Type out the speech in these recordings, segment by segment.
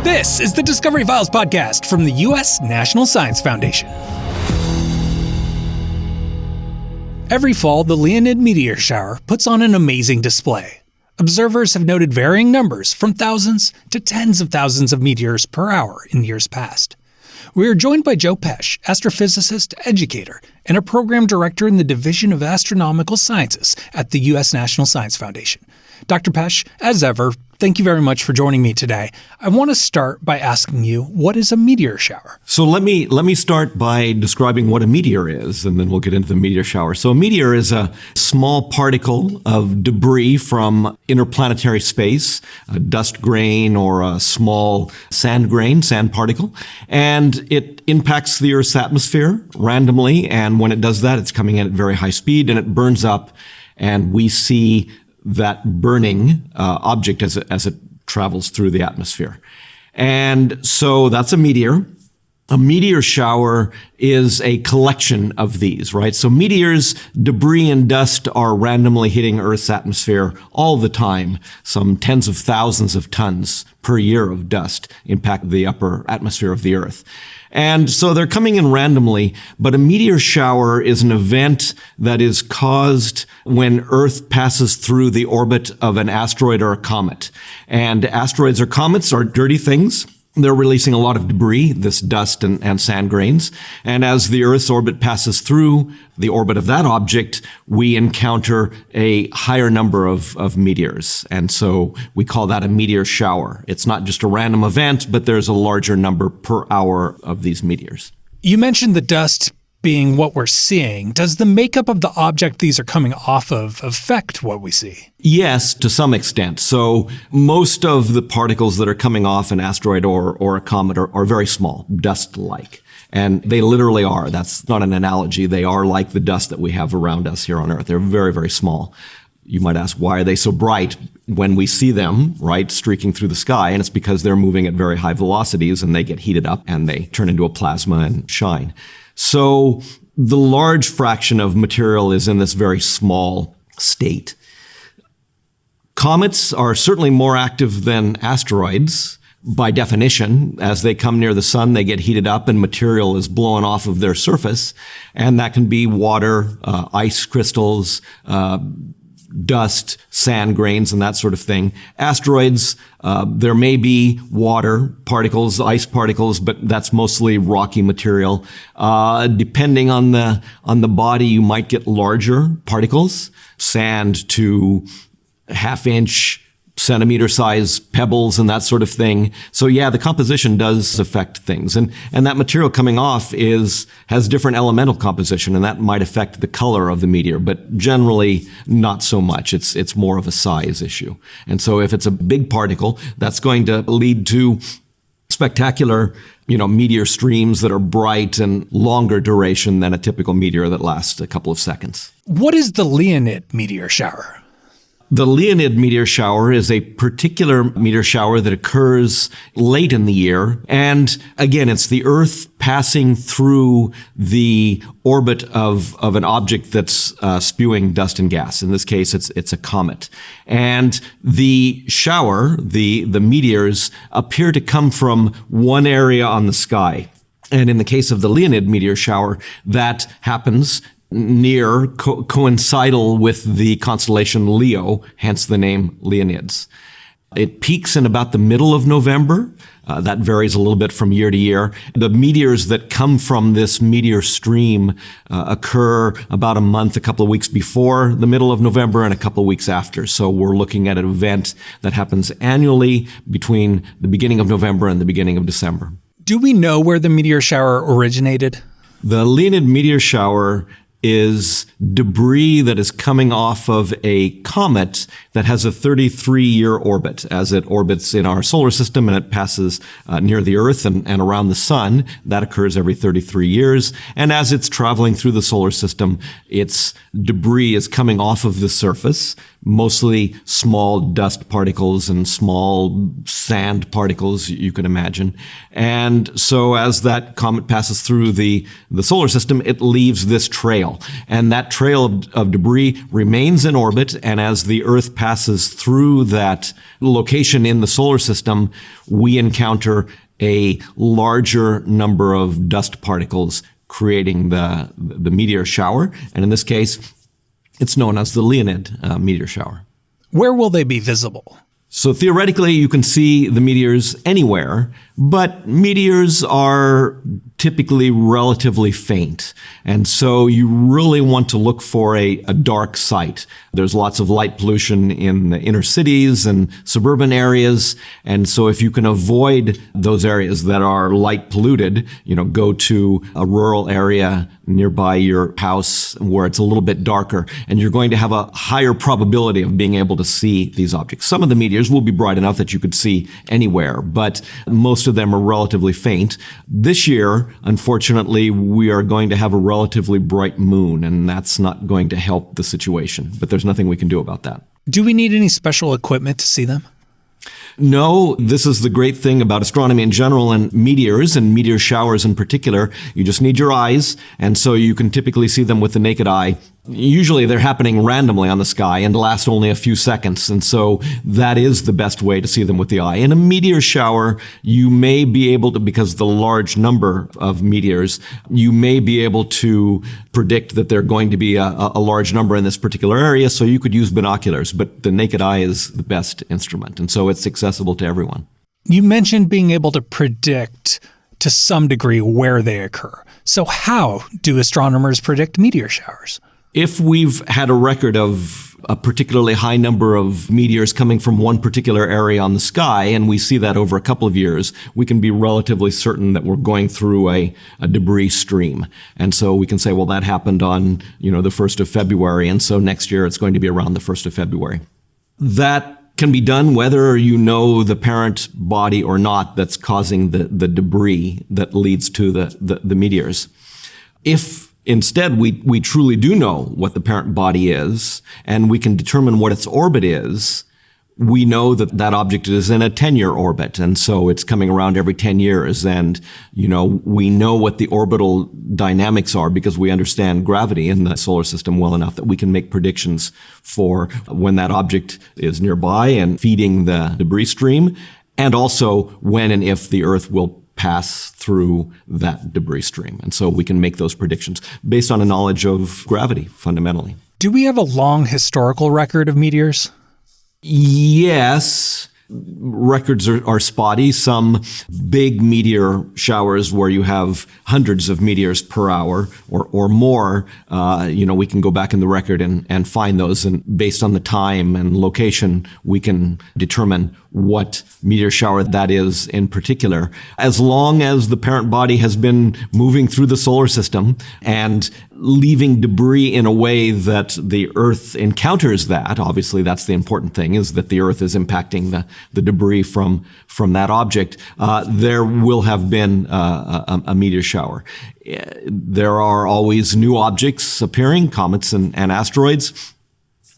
This is the Discovery Files podcast from the U.S. National Science Foundation. Every fall, the Leonid Meteor shower puts on an amazing display. Observers have noted varying numbers from thousands to tens of thousands of meteors per hour in years past. We are joined by Joe Pesce, astrophysicist, educator, and a program director in the Division of Astronomical Sciences at the U.S. National Science Foundation. Dr. Pesce, as ever, thank you very much for joining me today. I want to start by asking you, what is a meteor shower? So let me start by describing what a meteor is, and then we'll get into the meteor shower. So a meteor is a small particle of debris from interplanetary space, a dust grain or a small sand particle, and it impacts the Earth's atmosphere randomly, and when it does that, it's coming in at very high speed, and it burns up, and we see that burning object as it travels through the atmosphere. And so that's a meteor. A meteor shower is a collection of these, right? So meteors, debris and dust are randomly hitting Earth's atmosphere all the time. Some tens of thousands of tons per year of dust impact the upper atmosphere of the Earth. And so they're coming in randomly, but a meteor shower is an event that is caused when Earth passes through the orbit of an asteroid or a comet. And asteroids or comets are dirty things. They're releasing a lot of debris, this dust and sand grains. And as the Earth's orbit passes through the orbit of that object, we encounter a higher number of meteors. And so we call that a meteor shower. It's not just a random event, but there's a larger number per hour of these meteors. You mentioned the dust being what we're seeing. Does the makeup of the object these are coming off of affect what we see? Yes, to some extent. So most of the particles that are coming off an asteroid or a comet are very small, dust-like. And they literally are. That's not an analogy. They are like the dust that we have around us here on Earth. They're very, very small. You might ask, why are they so bright when we see them, right, streaking through the sky? And it's because they're moving at very high velocities and they get heated up and they turn into a plasma and shine. So the large fraction of material is in this very small state. Comets are certainly more active than asteroids by definition. As they come near the sun, they get heated up and material is blown off of their surface. And that can be water, ice crystals, dust, sand grains, and that sort of thing. Asteroids, there may be water particles, ice particles, but that's mostly rocky material. Depending on the body, you might get larger particles, sand to half-inch, centimeter-size pebbles and that sort of thing. So yeah, the composition does affect things. And that material coming off has different elemental composition, and that might affect the color of the meteor, but generally not so much. It's more of a size issue. And so if it's a big particle, that's going to lead to spectacular, meteor streams that are bright and longer duration than a typical meteor that lasts a couple of seconds. What is the Leonid Meteor shower? The Leonid meteor shower is a particular meteor shower that occurs late in the year. And again, it's the Earth passing through the orbit of an object that's spewing dust and gas. In this case, it's a comet. And the shower, the meteors, appear to come from one area on the sky. And in the case of the Leonid meteor shower, that happens near, coincidental with the constellation Leo, hence the name Leonids. It peaks in about the middle of November. That varies a little bit from year to year. The meteors that come from this meteor stream occur about a couple of weeks before the middle of November and a couple of weeks after. So we're looking at an event that happens annually between the beginning of November and the beginning of December. Do we know where the meteor shower originated? The Leonid meteor shower is debris that is coming off of a comet that has a 33-year orbit. As it orbits in our solar system and it passes near the Earth and around the sun, that occurs every 33 years. And as it's traveling through the solar system, its debris is coming off of the surface, mostly small dust particles and small sand particles, you can imagine. And so as that comet passes through the solar system, it leaves this trail. And that trail of debris remains in orbit, and as the Earth passes through that location in the solar system, we encounter a larger number of dust particles creating the meteor shower. And in this case, it's known as the Leonid meteor shower. Where will they be visible? So theoretically, you can see the meteors anywhere, but meteors are typically relatively faint. And so you really want to look for a dark site. There's lots of light pollution in the inner cities and suburban areas. And so if you can avoid those areas that are light polluted, go to a rural area nearby your house where it's a little bit darker, and you're going to have a higher probability of being able to see these objects. Some of the meteors will be bright enough that you could see anywhere, but most of them are relatively faint. This year, unfortunately, we are going to have a relatively bright moon, and that's not going to help the situation, but there's nothing we can do about that. Do we need any special equipment to see them? No, this is the great thing about astronomy in general and meteors and meteor showers in particular. You just need your eyes, and so you can typically see them with the naked eye. Usually they're happening randomly on the sky and last only a few seconds, and so that is the best way to see them with the eye. In a meteor shower, you may be able to, because of the large number of meteors, you may be able to predict that they're going to be a large number in this particular area, so you could use binoculars, but the naked eye is the best instrument, and so it's accessible to everyone. You mentioned being able to predict to some degree where they occur. So how do astronomers predict meteor showers? If we've had a record of a particularly high number of meteors coming from one particular area on the sky, and we see that over a couple of years, we can be relatively certain that we're going through a debris stream. And so we can say, well, that happened on, the 1st of February, and so next year it's going to be around the 1st of February. That can be done whether you know the parent body or not that's causing the debris that leads to the meteors. If instead, we truly do know what the parent body is, and we can determine what its orbit is. We know that object is in a 10-year orbit, and so it's coming around every 10 years. And, we know what the orbital dynamics are because we understand gravity in the solar system well enough that we can make predictions for when that object is nearby and feeding the debris stream, and also when and if the Earth will pass through that debris stream. And so we can make those predictions based on a knowledge of gravity, fundamentally. Do we have a long historical record of meteors? Yes. Records are spotty. Some big meteor showers where you have hundreds of meteors per hour or more, we can go back in the record and find those. And based on the time and location, we can determine what meteor shower that is in particular. As long as the parent body has been moving through the solar system and leaving debris in a way that the Earth encounters that, obviously that's the important thing, is that the Earth is impacting the debris from that object, there will have been a meteor shower. There are always new objects appearing, comets and asteroids.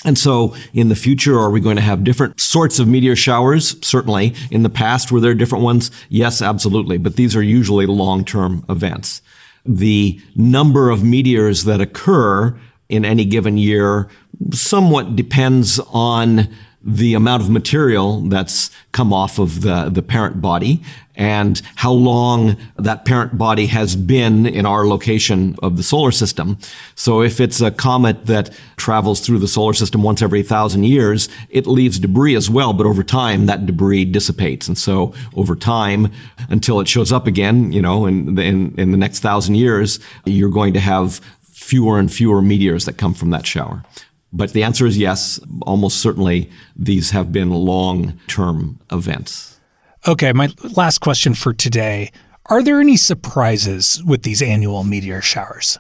And so in the future, are we going to have different sorts of meteor showers? Certainly. In the past, were there different ones? Yes, absolutely. But these are usually long-term events. The number of meteors that occur in any given year somewhat depends on the amount of material that's come off of the parent body and how long that parent body has been in our location of the solar system. So if it's a comet that travels through the solar system once every 1,000 years, it leaves debris as well, but over time that debris dissipates. And so over time, until it shows up again, in the next 1,000 years, you're going to have fewer and fewer meteors that come from that shower. But the answer is yes, almost certainly these have been long-term events. Okay, my last question for today. Are there any surprises with these annual meteor showers?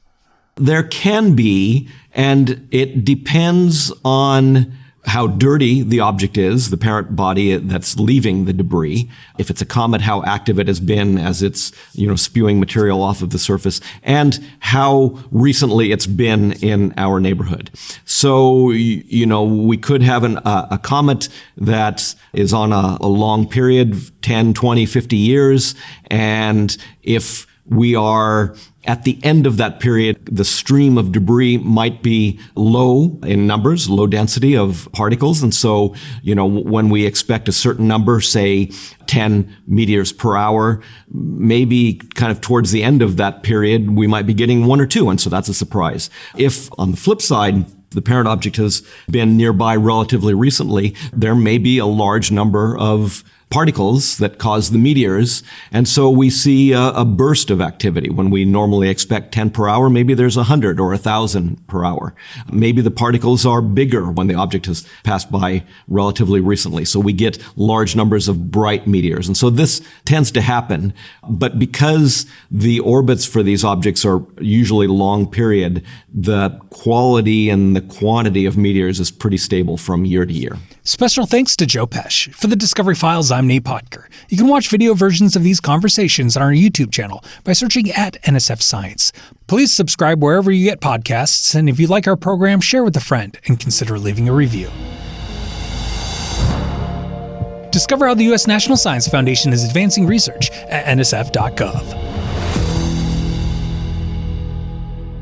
There can be, and it depends on how dirty the object is, the parent body that's leaving the debris. If it's a comet, how active it has been as it's, spewing material off of the surface, and how recently it's been in our neighborhood. So, we could have a comet that is on a long period, 10, 20, 50 years, and if we are At the end of that period, the stream of debris might be low in numbers, low density of particles. And so, when we expect a certain number, say 10 meteors per hour, maybe kind of towards the end of that period, we might be getting 1 or 2. And so that's a surprise. If on the flip side, the parent object has been nearby relatively recently, there may be a large number of particles that cause the meteors. And so we see a burst of activity. When we normally expect 10 per hour, maybe there's 100 or 1,000 per hour. Maybe the particles are bigger when the object has passed by relatively recently. So we get large numbers of bright meteors. And so this tends to happen. But because the orbits for these objects are usually long period, the quality and the quantity of meteors is pretty stable from year to year. Special thanks to Joe Pesce. For the Discovery Files, I'm Nate Potker. You can watch video versions of these conversations on our YouTube channel by searching at NSF Science. Please subscribe wherever you get podcasts, and if you like our program, share with a friend and consider leaving a review. Discover how the U.S. National Science Foundation is advancing research at nsf.gov.